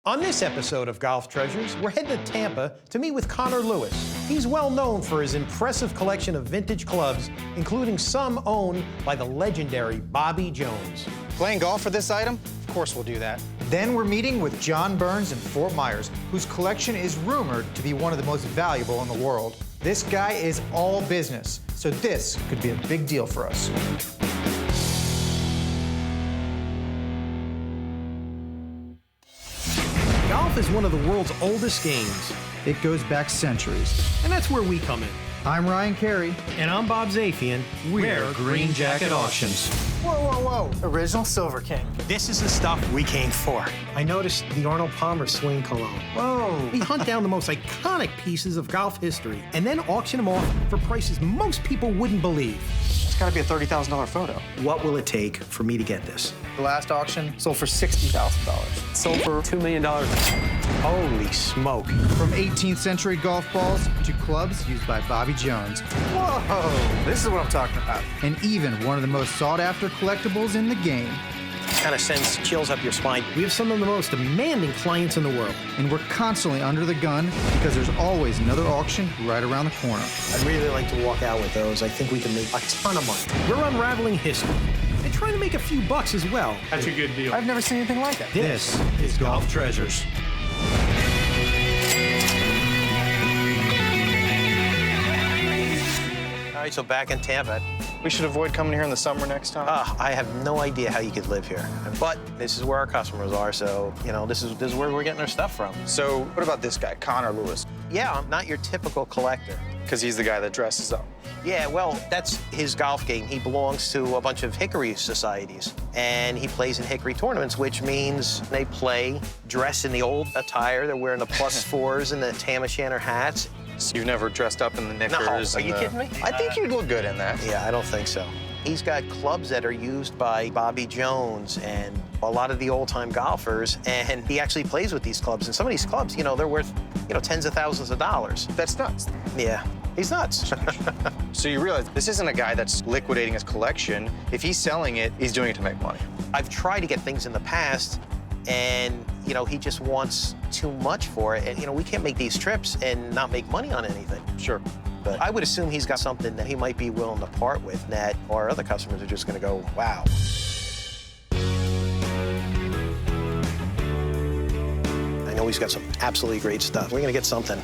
On this episode of Golf Treasures, we're heading to Tampa to meet with Conor Lewis. He's well known for his impressive collection of vintage clubs, including some owned by the legendary Bobby Jones. Playing golf for this item? Of course we'll do that. Then we're meeting with John Burns in Fort Myers, whose collection is rumored to be one of the most valuable in the world. This guy is all business, so this could be a big deal for us. Golf is one of the world's oldest games, It goes back centuries. and that's where we come in. I'm Ryan Carey. And I'm Bob Zafian. We're Green Jacket Auctions. Whoa, whoa, whoa. Original Silver King. This is the stuff we came for. I noticed the Arnold Palmer swing cologne. Whoa. We hunt down the most iconic pieces of golf history and then auction them off for prices most people wouldn't believe. It's gotta be a $30,000 photo. What will it take for me to get this? The last auction sold for $60,000. Sold for $2 million. Holy smoke. From 18th century golf balls to clubs used by Bobby Jones. Whoa, this is what I'm talking about. And even one of the most sought-after collectibles in the game. Kind of sends chills up your spine. We have some of the most demanding clients in the world. And we're constantly under the gun because there's always another auction right around the corner. I'd really like to walk out with those. I think we can make a ton of money. We're unraveling history and trying to make a few bucks as well. That's a good deal. I've never seen anything like it. This is Golf Treasures. All right, so back in Tampa. We should avoid coming here in the summer next time. I have no idea how you could live here. But this is where our customers are, so, you know, this is where we're getting our stuff from. So what about this guy, Conor Lewis? Yeah, I'm not your typical collector. Because he's the guy that dresses up. Yeah, well, that's his golf game. He belongs to a bunch of hickory societies, and he plays in hickory tournaments, which means they play dressed in the old attire. They're wearing the +4s and the tam o' shanter hats. So you've never dressed up in the knickers? No, are you kidding me? I think you'd look good in that. Yeah, I don't think so. He's got clubs that are used by Bobby Jones and a lot of the old-time golfers, and he actually plays with these clubs. And some of these clubs, you know, they're worth, you know, tens of thousands of dollars. That's nuts. Yeah, he's nuts. So you realize this isn't a guy that's liquidating his collection. If he's selling it, he's doing it to make money. I've tried to get things in the past, and, you know, he just wants too much for it. And, you know, we can't make these trips and not make money on anything. Sure. But I would assume he's got something that he might be willing to part with that our other customers are just going to go, wow. I know he's got some absolutely great stuff. We're going to get something.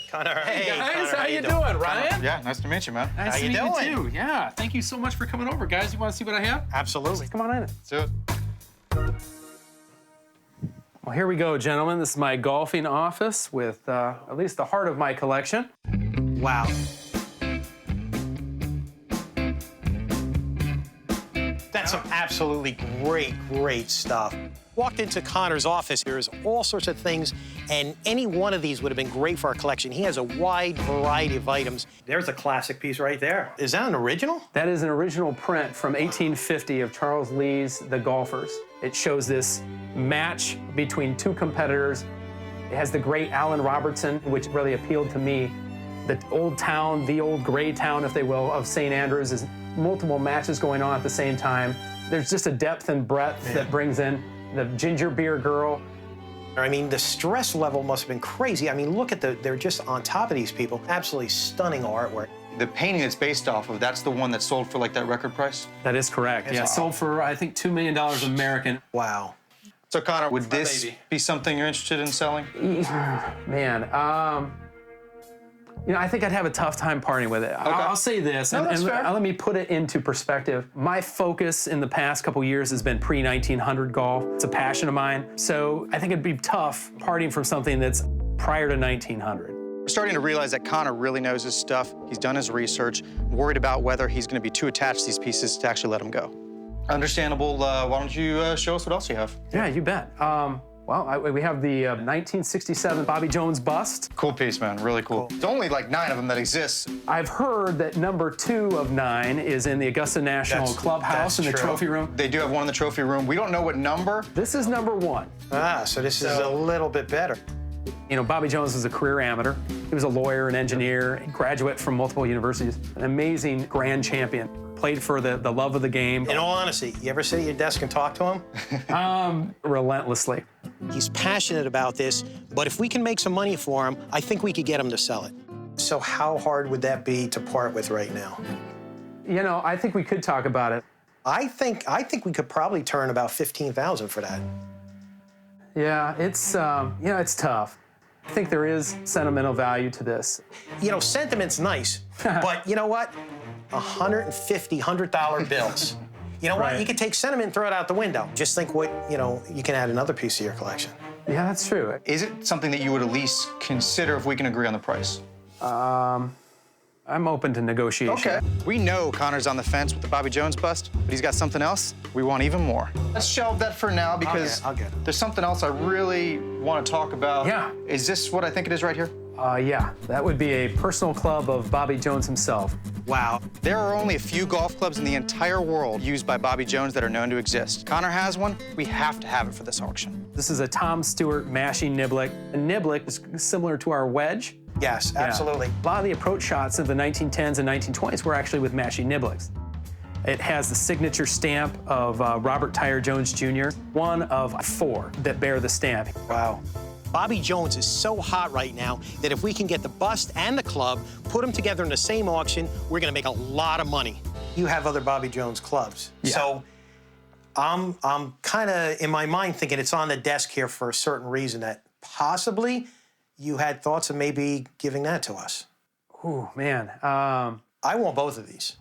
Conor, Hey guys, Conor, how you doing, Ryan? Yeah, nice to meet you, man. Nice How to you meet doing? you too. Yeah, thank you so much for coming over, guys. You want to see what I have? Absolutely. Come on in. Let's do it. Well, here we go, gentlemen. This is my golfing office with at least the heart of my collection. Wow. That's some absolutely great stuff. Walked into Conor's office, there's all sorts of things, and any one of these would have been great for our collection. He has a wide variety of items. There's a classic piece right there. Is that an original? That is an original print from 1850 of Charles Lee's The Golfers. It shows this match between two competitors. It has the great Allen Robertson, which really appealed to me. The old town, the old gray town, if they will, of St. Andrews is multiple matches going on at the same time. There's just a depth and breadth that brings in the ginger beer girl. I mean, the stress level must have been crazy. I mean, look at they're just on top of these people. Absolutely stunning artwork. The painting it's based off of, that's the one that sold for like that record price? That is correct. Yeah, sold for, I think, $2 million American. Wow. So Conor, would this baby. be something you're interested in selling? Man, you know, I think I'd have a tough time partying with it. I'll say this, No, that's fair. let me put it into perspective. My focus in the past couple years has been pre-1900 golf. It's a passion of mine. So I think it'd be tough partying from something that's prior to 1900. We're starting to realize that Conor really knows his stuff. He's done his research, worried about whether he's going to be too attached to these pieces to actually let them go. Understandable. Why don't you show us what else you have? Yeah, you bet. Well, we have the 1967 Bobby Jones bust. Cool piece, man. Really cool. There's only like 9 of them that exist. I've heard that number 2 of 9 is in the Augusta National Clubhouse in the trophy room. They do have one in the trophy room. We don't know what number. This is number 1. Ah, so this is a little bit better. You know, Bobby Jones was a career amateur. He was a lawyer, an engineer, a graduate from multiple universities, an amazing grand champion. played for the love of the game. In all honesty, you ever sit at your desk and talk to him? Relentlessly. He's passionate about this, but if we can make some money for him, I think we could get him to sell it. So how hard would that be to part with right now? You know, I think we could talk about it. I think we could probably turn about $15,000 for that. Yeah, it's, you know, it's tough. I think there is sentimental value to this. You know, sentiment's nice, but you know what? $150, $100 bills. You know what? Right. You could take sentiment and throw it out the window. Just think what, you know, you can add another piece of your collection. Yeah, that's true. Is it something that you would at least consider if we can agree on the price? I'm open to negotiation. Okay. We know Conor's on the fence with the Bobby Jones bust, but he's got something else we want even more. Let's shelve that for now because I'll get it. there's something else I really want to talk about. Yeah. Is this what I think it is right here? Yeah, that would be a personal club of Bobby Jones himself. Wow. There are only a few golf clubs in the entire world used by Bobby Jones that are known to exist. Conor has one. We have to have it for this auction. This is a Tom Stewart mashing niblick. A niblick is similar to our wedge. Yes, absolutely. A lot of the approach shots of the 1910s and 1920s were actually with mashing niblicks. It has the signature stamp of Robert Tyre Jones Jr., one of 4 that bear the stamp. Wow. Bobby Jones is so hot right now that if we can get the bust and the club, put them together in the same auction, we're gonna make a lot of money. You have other Bobby Jones clubs. Yeah. So I'm kind of, in my mind, thinking it's on the desk here for a certain reason that possibly you had thoughts of maybe giving that to us. Ooh, man. I want both of these.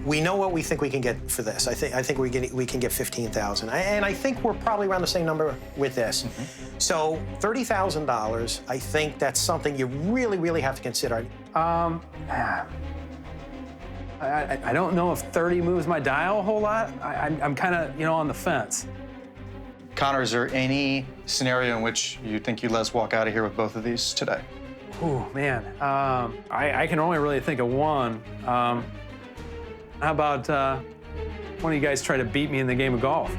We know what we think we can get for this. I think we can get $15,000, and I think we're probably around the same number with this. So $30,000. I think that's something you really, really have to consider. I don't know if 30 moves my dial a whole lot. I'm kind of, you know, on the fence. Conor, is there any scenario in which you think you'd let us walk out of here with both of these today? Ooh, man. I can only really think of one. How about one of you guys try to beat me in the game of golf?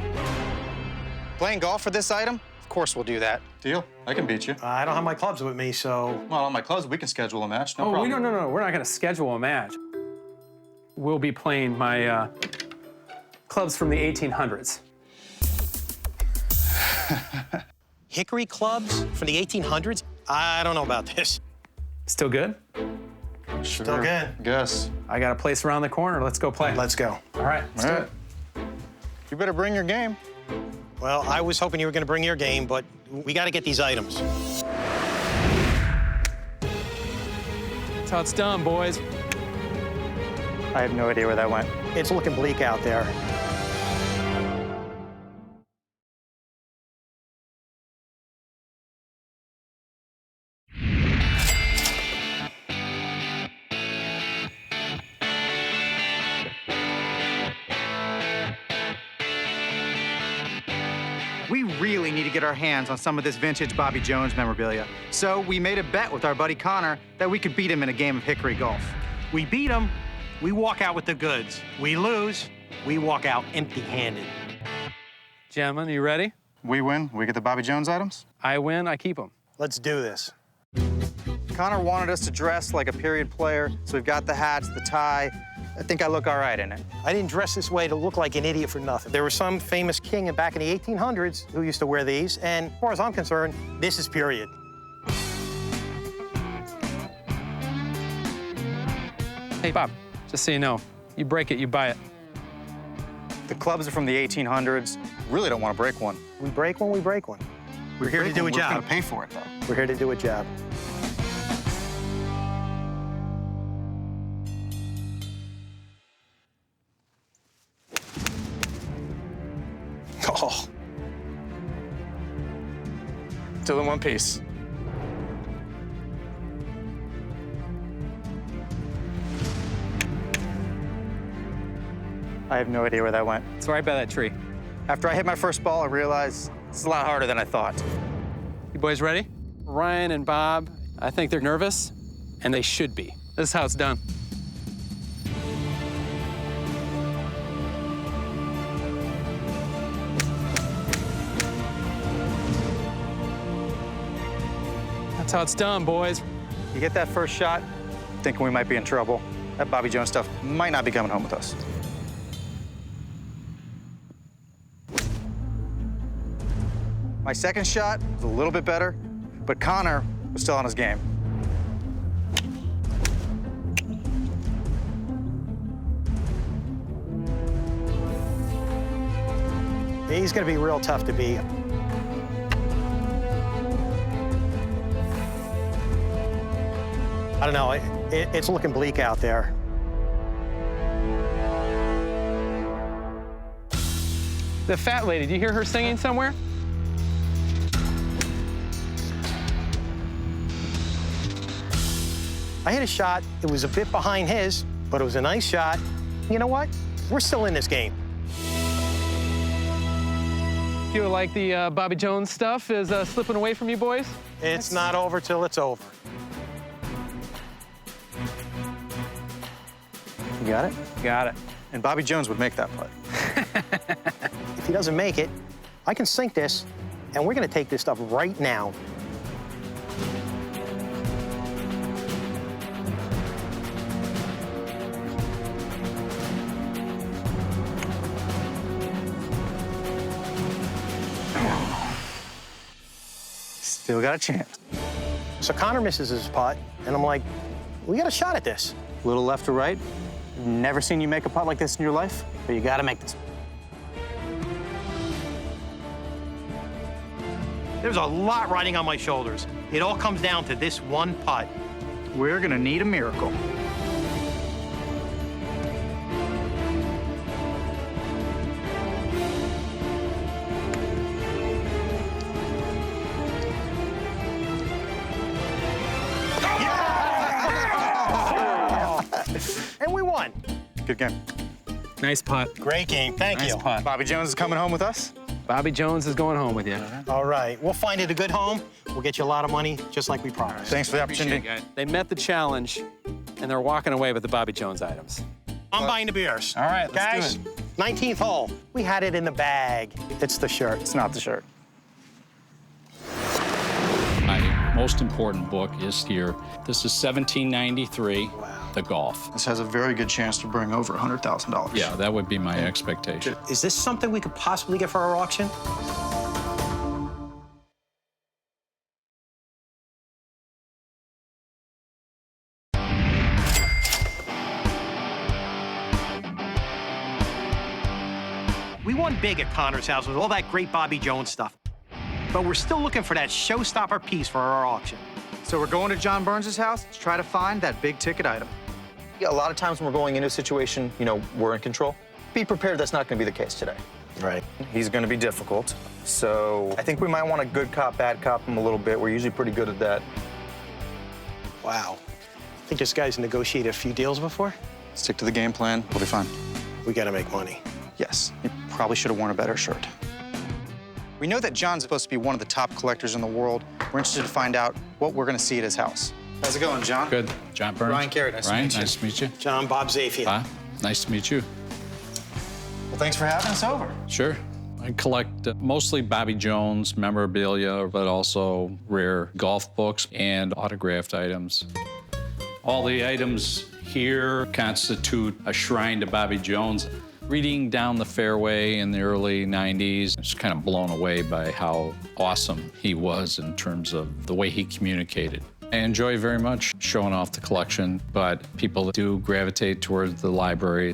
Playing golf for this item? Of course we'll do that. Deal. I can beat you. I don't have my clubs with me, so. Well, on my clubs, we can schedule a match. No problem. No. We're not going to schedule a match. We'll be playing my clubs from the 1800s. Hickory clubs from the 1800s? I don't know about this. Still good? Sure. Still good. Guess. I got a place around the corner. Let's go play. Let's go. All right. Let's do it. You better bring your game. Well, I was hoping you were going to bring your game, but we got to get these items. That's how it's done, boys. I have no idea where that went. It's looking bleak out there. We really need to get our hands on some of this vintage Bobby Jones memorabilia. So we made a bet with our buddy Conor that we could beat him in a game of hickory golf. We beat them, we walk out with the goods. We lose, we walk out empty-handed. Gentlemen, you ready? We win, we get the Bobby Jones items. I win, I keep them. Let's do this. Conor wanted us to dress like a period player, so we've got the hats, the tie. I think I look all right in it. I didn't dress this way to look like an idiot for nothing. There was some famous king back in the 1800s who used to wear these, and as far as I'm concerned, this is period. Hey, Bob, just so you know, you break it, you buy it. The clubs are from the 1800s. Really don't want to break one. We break one, we break one. We're here to do a We're job. gonna pay for it, though. We're here to do a job. Oh. Still in one piece. I have no idea where that went. It's right by that tree. After I hit my first ball, I realized it's a lot harder than I thought. You boys ready? Ryan and Bob, I think they're nervous, and they should be. This is how it's done. That's how it's done, boys. You get that first shot, thinking we might be in trouble. that Bobby Jones stuff might not be coming home with us. My second shot was a little bit better, but Conor was still on his game. He's going to be real tough to beat. I don't know, it's looking bleak out there. The fat lady, do you hear her singing somewhere? I hit a shot, it was a bit behind his, but it was a nice shot. You know what? We're still in this game. Feel like the Bobby Jones stuff is slipping away from you boys? It's not over till it's over. You got it? Got it. And Bobby Jones would make that putt. If he doesn't make it, I can sink this, and we're gonna take this stuff right now. Still got a chance. So Conor misses his putt, and I'm like, we got a shot at this. A little left to right. Never seen you make a putt like this in your life, but you gotta make this. There's a lot riding on my shoulders. It all comes down to this one putt. We're gonna need a miracle. And we won. Good game. Nice putt. Great game, thank you. Nice putt. Bobby Jones is coming home with us. Bobby Jones is going home with you. All right, we'll find it a good home. We'll get you a lot of money, just like we promised. Thanks for the opportunity. They met the challenge, and they're walking away with the Bobby Jones items. I'm buying the beers. All right, let's Guys, do it. 19th hole. We had it in the bag. It's the shirt. It's not the shirt. My most important book is here. This is 1793, The Golf. This has a very good chance to bring over $100,000. Yeah, that would be my expectation. Is this something we could possibly get for our auction? We won big at Conor's house with all that great Bobby Jones stuff. But we're still looking for that showstopper piece for our auction. So we're going to John Burns' house to try to find that big ticket item. Yeah, a lot of times when we're going into a situation, you know, we're in control. Be prepared that's not going to be the case today. Right. He's going to be difficult. So I think we might want to good cop, bad cop him a little bit. We're usually pretty good at that. Wow. Think this guy's negotiated a few deals before? Stick to the game plan. We'll be fine. We gotta make money. Yes, you probably should have worn a better shirt. We know that John's supposed to be one of the top collectors in the world. We're interested to find out what we're going to see at his house. How's it going, John? Good. John Burns. Ryan Carey, nice to Ryan, meet you. nice to meet you. John Bob Zafian. Bob, nice to meet you. Well, thanks for having us over. Sure. I collect mostly Bobby Jones memorabilia, but also rare golf books and autographed items. All the items here constitute a shrine to Bobby Jones. Reading Down the Fairway in the early 90s, I was kind of blown away by how awesome he was in terms of the way he communicated. I enjoy very much showing off the collection, but people do gravitate towards the library.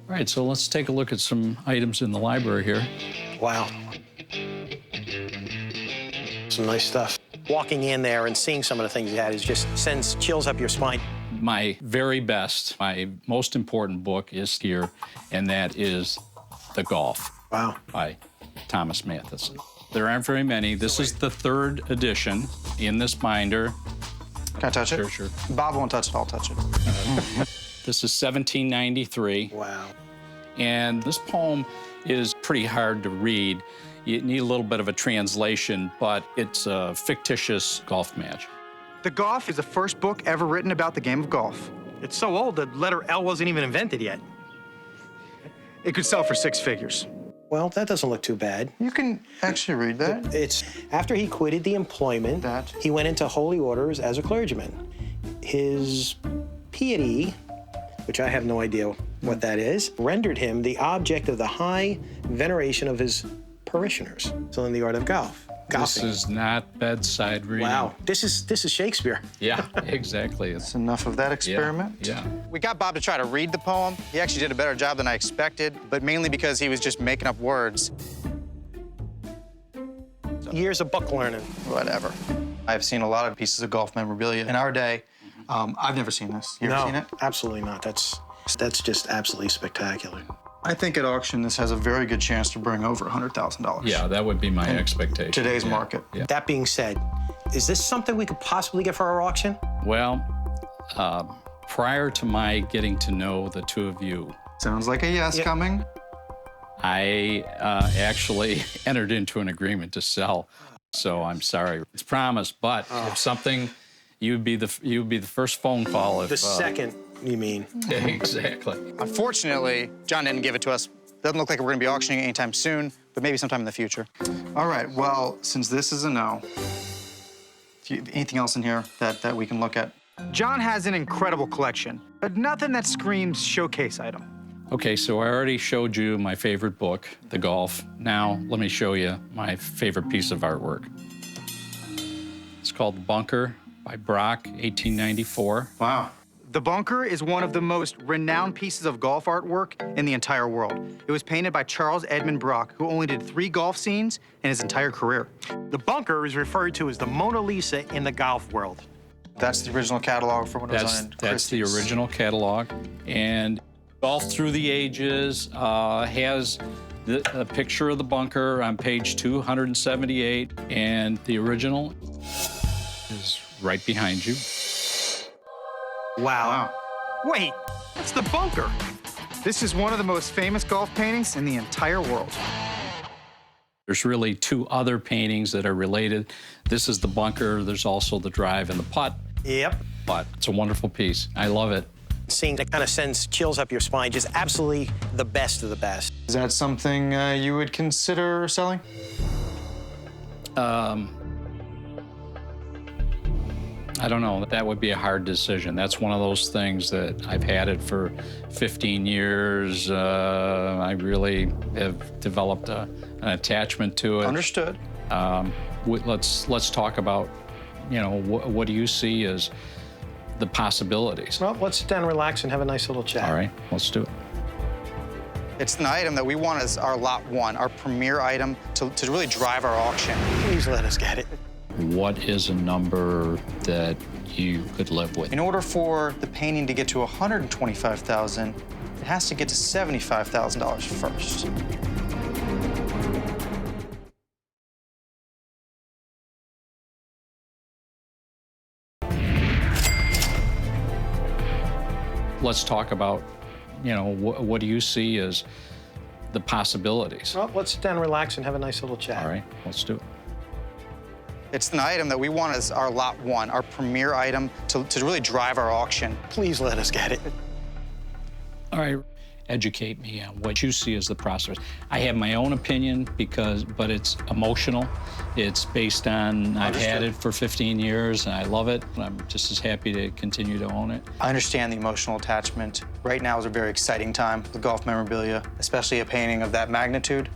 All right, so let's take a look at some items in the library here. Wow. Some nice stuff. Walking in there and seeing some of the things he had is just sends chills up your spine. My very best, my most important book is here, and that is The Golf. Wow. By Thomas Matheson. There aren't very many. This is the 3rd edition in this binder. Can I touch it? Sure, sure. Bob won't touch it, I'll touch it. This is 1793. Wow. And this poem is pretty hard to read. You need a little bit of a translation, but it's a fictitious golf match. The Golf is the first book ever written about the game of golf. It's so old, the letter L wasn't even invented yet. It could sell for 6 figures. Well, that doesn't look too bad. You can actually read that. It's after he quitted the employment, he went into holy orders as a clergyman. His piety which I have no idea what that is, rendered him the object of the high veneration of his parishioners. So in the art of golf. This Golfing. is not bedside reading. Wow, this is Shakespeare. Yeah, exactly. That's enough of that experiment. Yeah. We got Bob to try to read the poem. He actually did a better job than I expected, but mainly because he was just making up words. Years of book learning. Whatever. I've seen a lot of pieces of golf memorabilia in our day. I've never seen this. You ever seen it? Absolutely not. That's just absolutely spectacular. I think at auction, this has a very good chance to bring over $100,000. Yeah, that would be my expectation. Today's Yeah, market. Yeah. That being said, is this something we could possibly get for our auction? Well, prior to my getting to know the two of you, Sounds like a yes coming. I actually entered into an agreement to sell. So I'm sorry. It's promised, but if something, you'd be the first phone call. If, The second, you mean? Exactly. Unfortunately, John didn't give it to us. Doesn't look like we're gonna be auctioning it anytime soon, but maybe sometime in the future. All right, well, since this is a no, anything else in here that we can look at? John has an incredible collection, but nothing that screams showcase item. Okay, so I already showed you my favorite book, The Golf. Now, let me show you my favorite piece of artwork. It's called The Bunker by Brock, 1894. Wow. The Bunker is one of the most renowned pieces of golf artwork in the entire world. It was painted by Charles Edmund Brock, who only did 3 golf scenes in his entire career. The Bunker is referred to as the Mona Lisa in the golf world. That's the original catalog from when it was on That's the Christie's. original catalog. And Golf Through the Ages has a picture of the bunker on page 278, and the original is right behind you. Wow. Wait, that's the Bunker. This is one of the most famous golf paintings in the entire world. There's really 2 other paintings that are related. This is the bunker. There's also the drive and the putt. Yep. But it's a wonderful piece. I love it. Seeing that kind of sends chills up your spine. Just absolutely the best of the best. Is that something you would consider selling? I don't know. That would be a hard decision. That's one of those things that I've had it for 15 years. I really have developed an attachment to it. Understood. Let's talk about, what do you see as the possibilities? Well, let's sit down and relax and have a nice little chat. All right, let's do it. It's an item that we want as our lot 1, our premier item to really drive our auction. Please let us get it. What is a number that you could live with? In order for the painting to get to $125,000, it has to get to $75,000 first. Let's talk about, what do you see as the possibilities? Well, let's sit down and relax and have a nice little chat. All right, let's do it. It's an item that we want as our lot 1, our premier item to really drive our auction. Please let us get it. All right, educate me on what you see as the process. I have my own opinion but it's emotional. It's based on, I've had it for 15 years and I love it. I'm just as happy to continue to own it. I understand the emotional attachment. Right now is a very exciting time with golf memorabilia, especially a painting of that magnitude.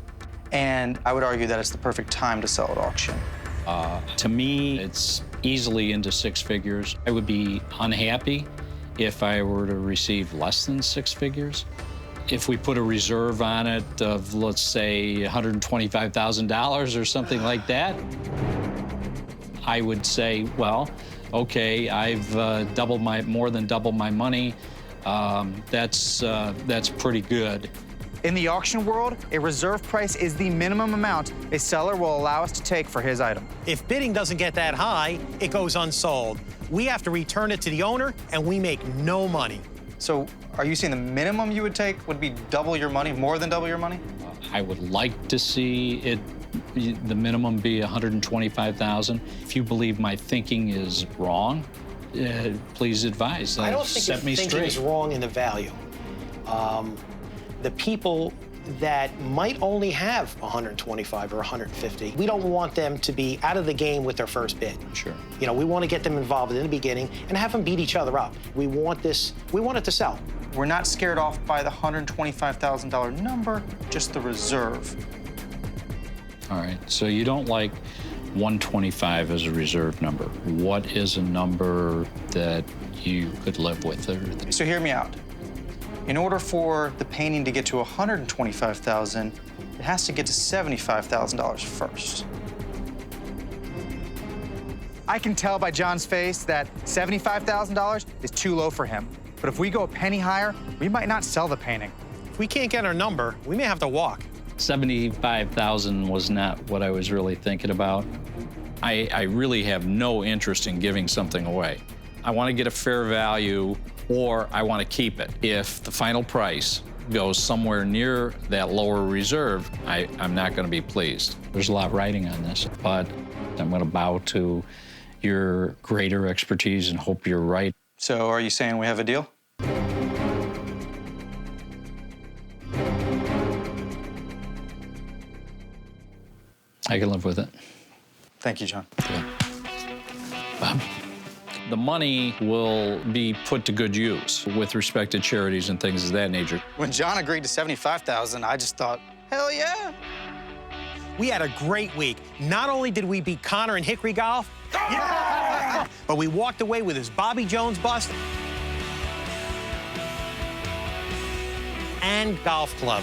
And I would argue that it's the perfect time to sell at auction. To me, it's easily into 6 figures. I would be unhappy if I were to receive less than 6 figures. If we put a reserve on it of, let's say, $125,000 or something like that, I would say, well, okay, I've more than doubled my money. That's pretty good. In the auction world, a reserve price is the minimum amount a seller will allow us to take for his item. If bidding doesn't get that high, it goes unsold. We have to return it to the owner, and we make no money. So are you saying the minimum you would take would be double your money, more than double your money? I would like to see the minimum be $125,000. If you believe my thinking is wrong, please advise. I don't think set your me thinking straight. is wrong in the value. The people that might only have 125 or 150, we don't want them to be out of the game with their first bid. Sure. We want to get them involved in the beginning and have them beat each other up. We want it to sell. We're not scared off by the $125,000 number, just the reserve. All right, so you don't like 125 as a reserve number. What is a number that you could live with? So hear me out. In order for the painting to get to $125,000, it has to get to $75,000 first. I can tell by John's face that $75,000 is too low for him. But if we go a penny higher, we might not sell the painting. If we can't get our number, we may have to walk. 75,000 was not what I was really thinking about. I really have no interest in giving something away. I want to get a fair value, or I want to keep it. If the final price goes somewhere near that lower reserve, I'm not going to be pleased. There's a lot riding on this, but I'm going to bow to your greater expertise and hope you're right. So are you saying we have a deal? I can live with it. Thank you, John. Bob? The money will be put to good use with respect to charities and things of that nature. When John agreed to $75,000, I just thought, hell yeah. We had a great week. Not only did we beat Conor in hickory golf, yeah! But we walked away with his Bobby Jones bust and golf club.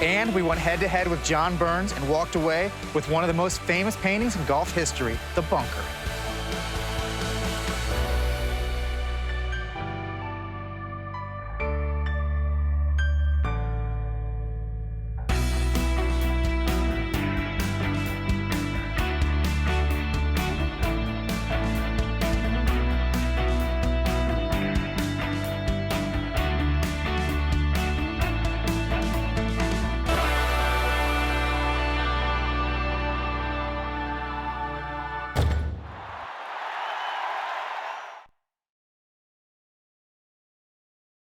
And we went head-to-head with John Burns and walked away with one of the most famous paintings in golf history, the bunker.